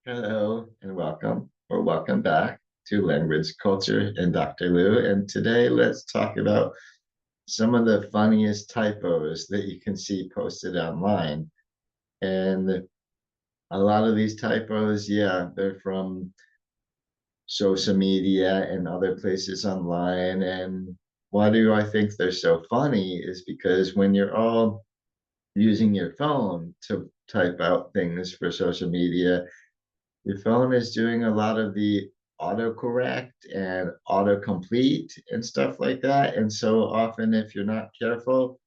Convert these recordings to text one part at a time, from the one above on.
Hello and welcome, or welcome back to Language Culture and Dr. Lou. And today let's talk about some of the funniest typos that you can see posted online. And a lot of these typos, yeah, they're from social media and other places online. And why do I think they're so funny is because when you're all using your phone to type out things for social media, your phone is doing a lot of the autocorrect and autocomplete and stuff like that. And so often, if you're not careful,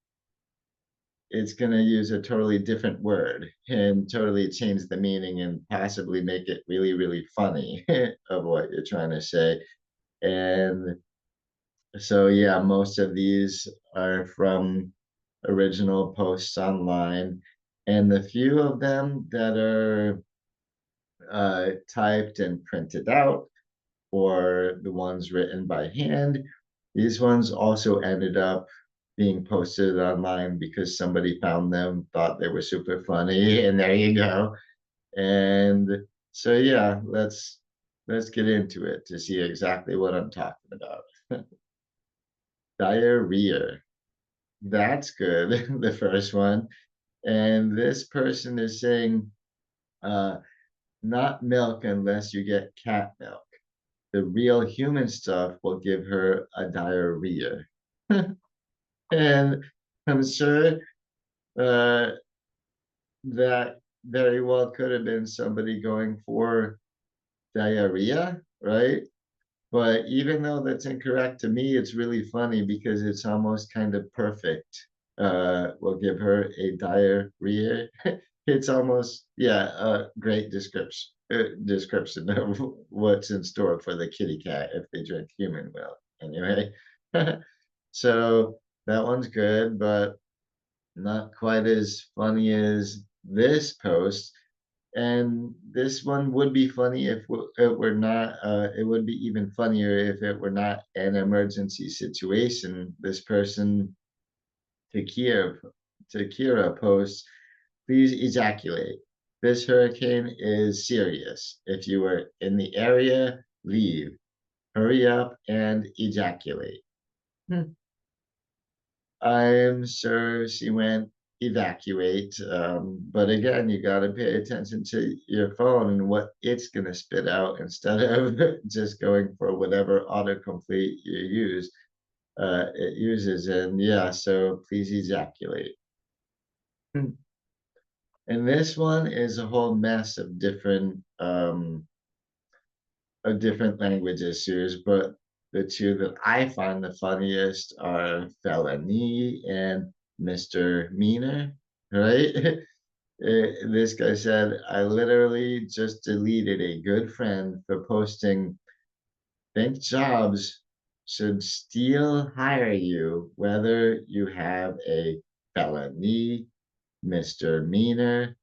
it's going to use a totally different word and totally change the meaning and possibly make it really, really funny of what you're trying to say. And so, yeah, most of these are from original posts online. And the few of them that are typed and printed out, or the ones written by hand. These ones also ended up being posted online because somebody found them, thought they were super funny, and there you go. And so yeah, let's get into it to see exactly what I'm talking about. Diarrhea. That's good, the first one. And this person is saying, uh, not milk unless you get cat milk. The real human stuff will give her a diarrhea. And I'm sure uh, that very well could have been somebody going for diarrhea, right? But even though that's incorrect to me, it's really funny because it's almost kind of perfect. We'll give her a diarrhea. It's almost, yeah, a great description of what's in store for the kitty cat if they drink human milk. Anyway, so that one's good, but not quite as funny as this post. And this one would be funny if it were not, it would be even funnier if it were not an emergency situation. This person, Takira, Takira posts, please ejaculate. This hurricane is serious. If you are in the area, leave. Hurry up and ejaculate. I'm sure she went evacuate. But again, you got to pay attention to your phone and what it's going to spit out instead of just going for whatever autocomplete you use. It uses. And yeah, so please ejaculate. And this one is a whole mess of different language issues, but the two that I find the funniest are felony and misdemeanor, right? This guy said, I literally just deleted a good friend for posting, think jobs should still hire you, whether you have a felony, misdemeanor,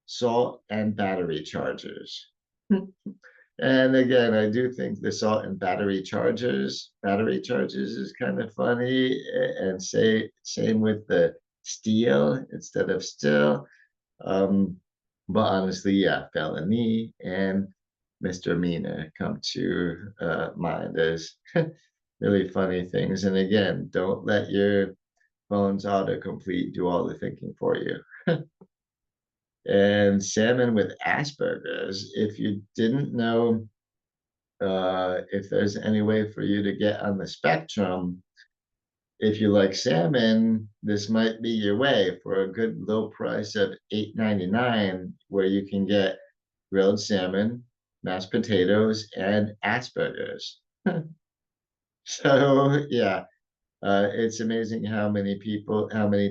salt and battery charges. And again, I do think the salt and battery charges is kind of funny. And say same with the steel instead of still. Um, but honestly, yeah, felony and misdemeanor come to mind as really funny things. And again, don't let your phone's autocomplete do all the thinking for you. And salmon with Asperger's, if you didn't know if there's any way for you to get on the spectrum, if you like salmon, this might be your way for a good low price of $8.99, where you can get grilled salmon, mashed potatoes, and Asperger's. So yeah, it's amazing how many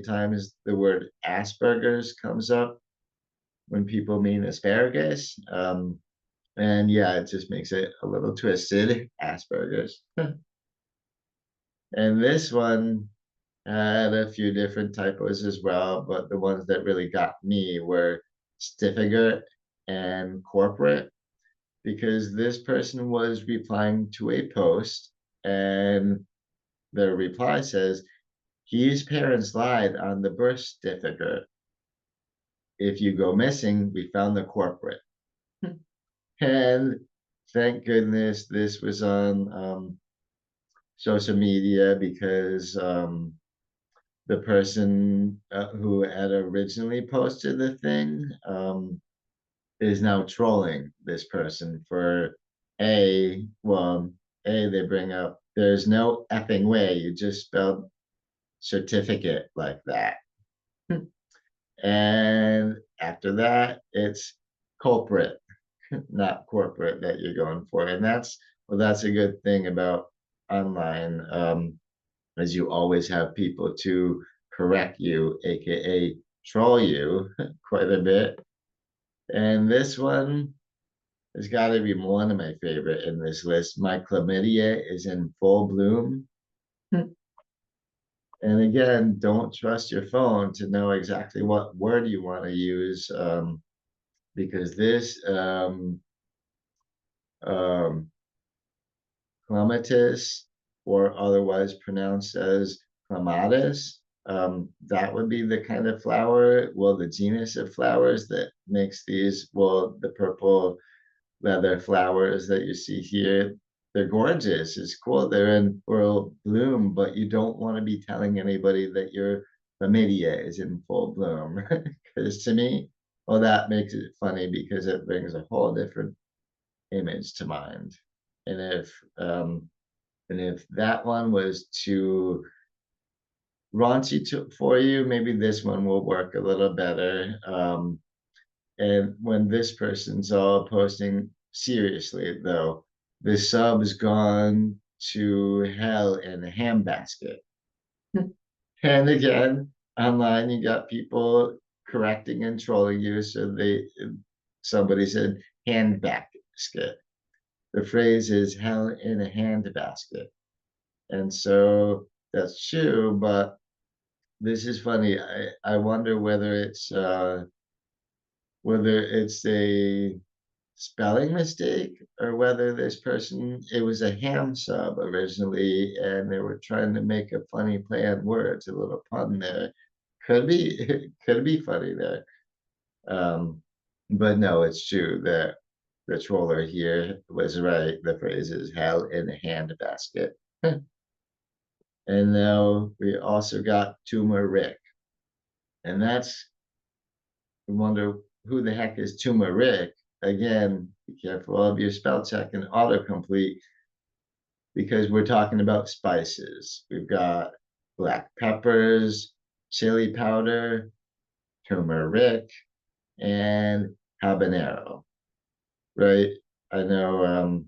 times the word Asperger's comes up when people mean asparagus. And yeah, it just makes it a little twisted, Asperger's. And this one had a few different typos as well, but the ones that really got me were Stiffiger and corporate, because this person was replying to a post and the reply says, his parents lied on the birth certificate. If you go missing, we found the corporate. And thank goodness this was on social media because the person who had originally posted the thing is now trolling this person for well, they bring up there's no effing way you just spelled certificate like that. And after that, it's culprit, not corporate that you're going for. And that's a good thing about online, as you always have people to correct you, aka troll you quite a bit. And this one has got to be one of my favorite in this list. My chlamydia is in full bloom. And again, don't trust your phone to know exactly what word you want to use, because this um, clematis, or otherwise pronounced as clematis, that would be the kind of flower, well, the genus of flowers that makes these, well, the purple leather flowers that you see here. They're gorgeous. It's cool. They're in full bloom, but you don't want to be telling anybody that your chlamydia is in full bloom. Because to me, well, that makes it funny because it brings a whole different image to mind. And if that one was too raunchy for you, maybe this one will work a little better. And when this person's all posting seriously, though, the sub's gone to hell in a handbasket. And again, online, you got people correcting and trolling you. So somebody said handbasket. The phrase is hell in a handbasket. And so that's true, but this is funny. I wonder whether it's a spelling mistake or whether this person, it was a ham sub originally and they were trying to make a funny play on words, a little pun there. Could be could be funny there. Um, but no, it's true that the troller here was right. The phrase is hell in a handbasket. And now we also got turmeric. And that's, I wonder who the heck is turmeric. Again, be careful of your spell check and autocomplete because we're talking about spices. We've got black peppers, chili powder, turmeric, and habanero, right? I know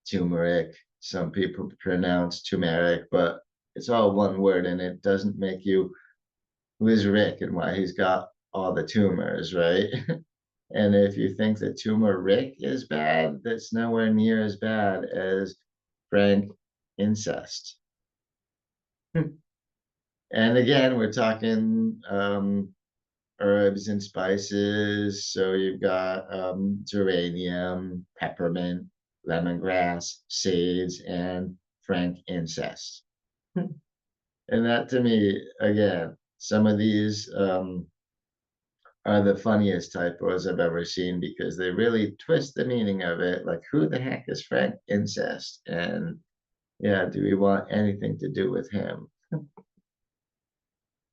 turmeric, some people pronounce turmeric, but it's all one word and it doesn't make you who's Rick and why he's got all the tumors, right? And if you think that turmeric is bad, that's nowhere near as bad as Frank incest. And again, we're talking herbs and spices. So you've got geranium, peppermint, lemongrass, sage, and Frank incest. And that to me, again, some of these are the funniest typos I've ever seen because they really twist the meaning of it. Like, who the heck is Frank incest? And yeah, do we want anything to do with him?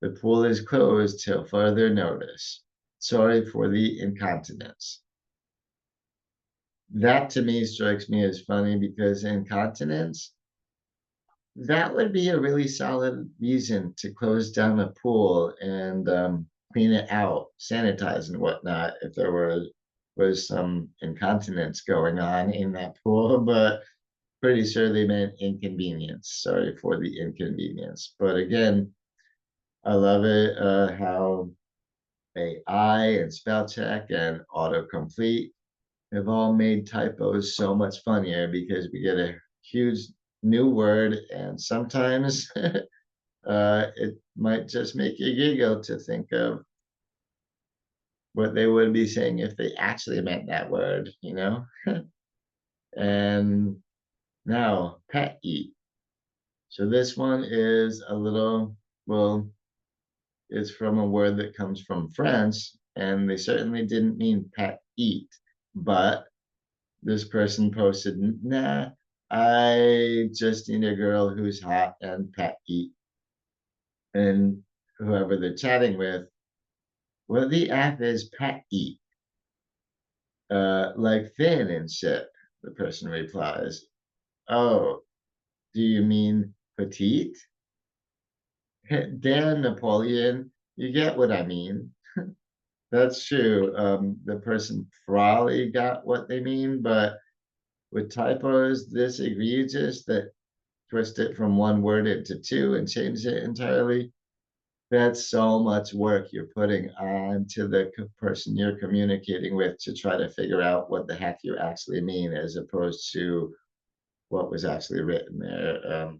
The pool is closed till further notice. Sorry for the incontinence. That to me strikes me as funny because incontinence, that would be a really solid reason to close down a pool and clean it out, sanitize and whatnot if there was some incontinence going on in that pool. But pretty sure they meant inconvenience. Sorry for the inconvenience. But again, I love it how AI and spell check and autocomplete have all made typos so much funnier because we get a huge new word and sometimes it might just make you giggle to think of what they would be saying if they actually meant that word, you know? And now, pet eat. So this one is a little, well, it's from a word that comes from France, and they certainly didn't mean pet eat, but this person posted, nah, I just need a girl who's hot and petty. And whoever they're chatting with, well, the F is petty, like thin and shit. The person replies, oh, do you mean petite? Dan Napoleon, you get what I mean. That's true. The person probably got what they mean, but with typos this egregious that twist it from one word into two and change it entirely, that's so much work you're putting on to the person you're communicating with to try to figure out what the heck you actually mean as opposed to what was actually written there.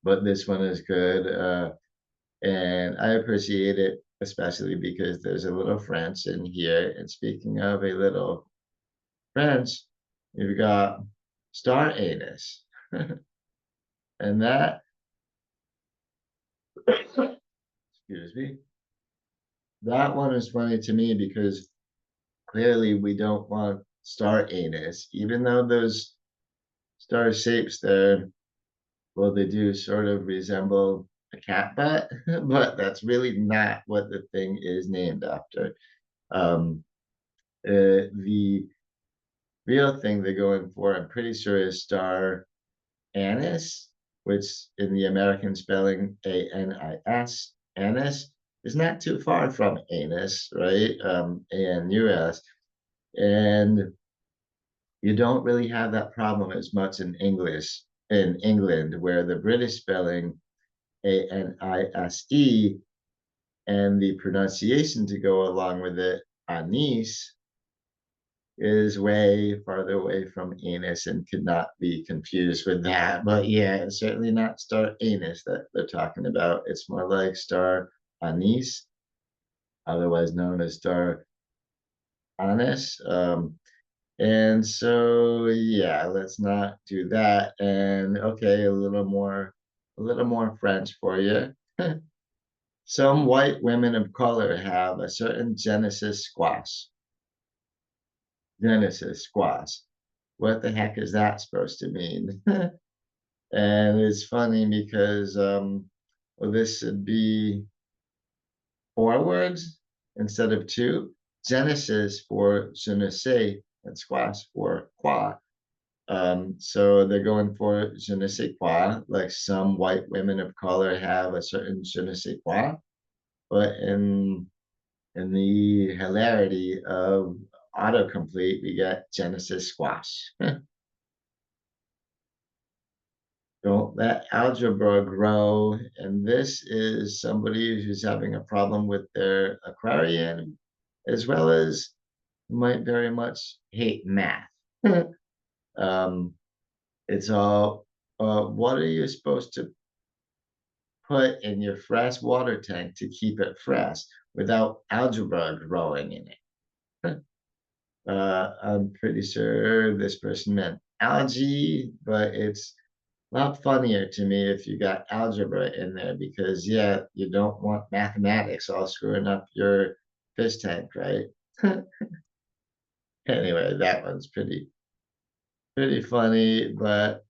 But this one is good. And I appreciate it, especially because there's a little French in here. And speaking of a little French, you've got star anus. And that, excuse me, that one is funny to me because clearly we don't want star anus, even though those star shapes there, well, they do sort of resemble a cat butt, but that's really not what the thing is named after. Um, the real thing they're going for, I'm pretty sure, is star anise, which in the American spelling ANIS, anise, is not too far from anus, right? ANUS. And you don't really have that problem as much in English in England, where the British spelling ANISE and the pronunciation to go along with it, anise, is way farther away from anus and could not be confused with that. But yeah, it's certainly not star anus that they're talking about. It's more like star anise, otherwise known as star anise. And so yeah, let's not do that. And okay, a little more French for you. Some white women of color have a certain Genesis squash. Genesis squash. What the heck is that supposed to mean? And it's funny because well, this should be four words instead of two. Genesis for je ne sais and squash for quoi. So they're going for je ne sais quoi, like some white women of color have a certain je ne sais quoi, but in the hilarity of autocomplete, we get Genesis squash. Don't let algebra grow. And this is somebody who's having a problem with their aquarium, as well as might very much hate math. um, it's all, what are you supposed to put in your fresh water tank to keep it fresh without algebra growing in it? I'm pretty sure this person meant algae, but it's a lot funnier to me if you got algebra in there because yeah, you don't want mathematics all screwing up your fish tank, right? Anyway, that one's pretty funny, but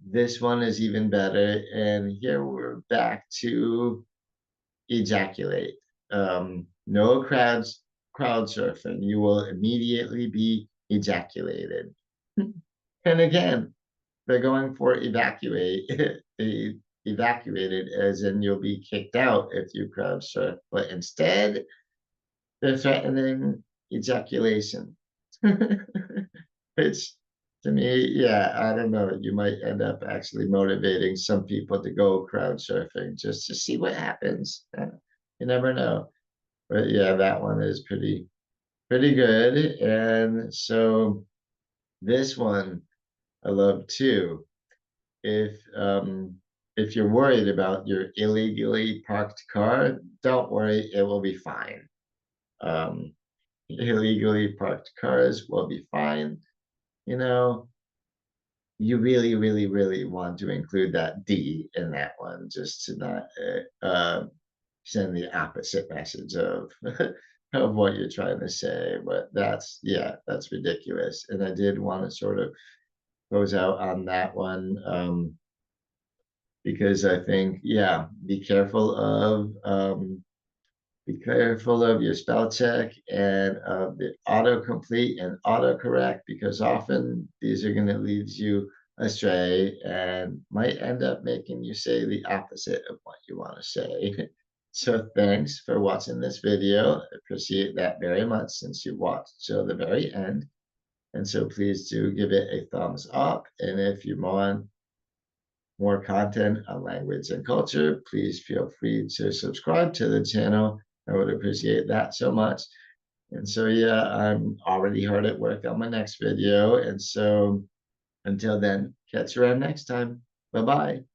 this one is even better. And here we're back to ejaculate. No crowd surfing. You will immediately be ejaculated. And again, they're going for evacuate, evacuated, as in you'll be kicked out if you crowd surf. But instead, they're threatening ejaculation. Which to me, yeah, I don't know. You might end up actually motivating some people to go crowd surfing just to see what happens. You never know. But yeah, that one is pretty good. And so this one I love too. If you're worried about your illegally parked car, don't worry, it will be fine. Um, Illegally parked cars will be fine. You know, you really, really, really want to include that D in that one just to not send the opposite message of of what you're trying to say, but that's yeah, that's ridiculous. And I did want to sort of close out on that one, because I think, yeah, be careful of your spell check and of the autocomplete and autocorrect, because often these are going to lead you astray and might end up making you say the opposite of what you want to say. So thanks for watching this video. I appreciate that very much since you watched till the very end. And so please do give it a thumbs up. And if you want more content on language and culture, please feel free to subscribe to the channel. I would appreciate that so much. And so, yeah, I'm already hard at work on my next video. And so until then, catch you around next time. Bye bye.